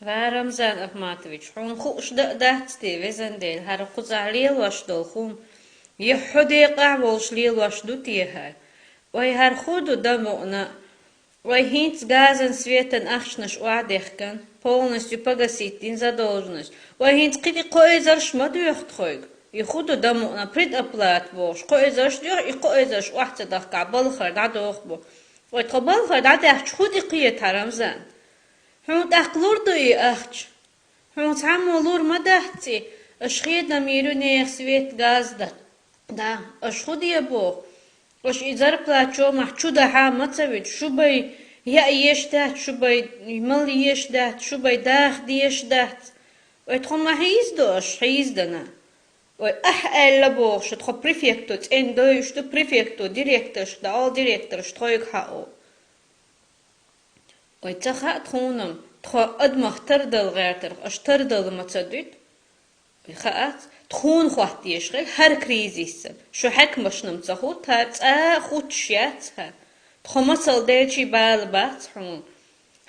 Рамзан Ахматович, хун خوش دهتي وزندل هر خزع ليل واش دلخون يحدي قعوش ليل واش دوتيها وي هر خودو دمونا وي هинц газен светен ахшнаш уадехкан полностью погасить задолженность وي هинц قدي قويزرش مدوخت и худу дому предоплат бош قويزرش дёр и قويزرش واحد دخ بالخر دادوخبو وي تبالخر دادح خودي قيه ترمزان هون تقلور دوي أخش هون تعملور ما دهتي أشخيد نميرو نيخ سويت غاز دا أشخود يبو وش إزار بلاتشو محشو دا ما تسويت شو بي يا يش دهت شو بي مل يش دهت شو بي داخ ديش دهت ويتخون ما هيز دوش هيز دنا وأح ألا بوش تخو بريفيكتو تين دوش تو بريفيكتو ديريكترش دا all ديريكترش تخويك حقو ويتخا تخونم تخو أدمخ تردل غيرتر أش تردل ما تصديت ويخاات تخون خوات يشغل هر كريزيسن شو حكمش نمتخو تات خوت شياتها تخو مصل ديشي بالبات حون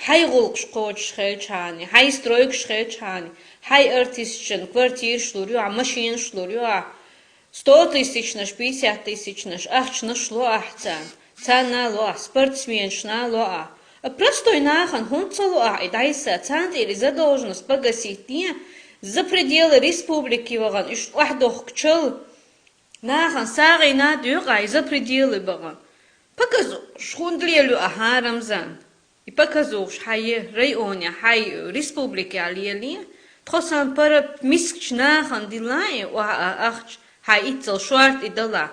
هاي غلق شقوج شخيل شاني هاي سترويك شخيل شاني هاي ارتيسشن كوارتير شلوريو ماشين شلوريو 100 000 50 000 أخشنا شلو أحسن تانا لو спортсменшна лоа Простой нахан хунцалуа и дайса центре задолженность погасить за пределы республики ваган иш вахдох кчел нахан сагай на дюгай за пределы баган показу шхундлелю ахарамзан и показу хай районе хай республики алиели тхосан пара мискч нахан дилай ва ахч хай итцел шварт и дала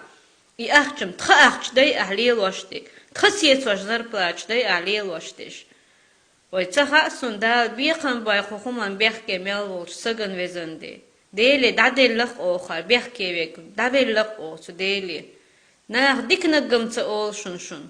и ахчм тха ахч дай ахлел ваштик خسيت واش زربلاش داي عليه واشتش ويتخا سندال بيخن باي خوخمان بيخكي ميل سجن وزندي ديلي دادلق اوخر بيخكي بيك دابلق او ديلي ناخ ديك نقمت اول شنشن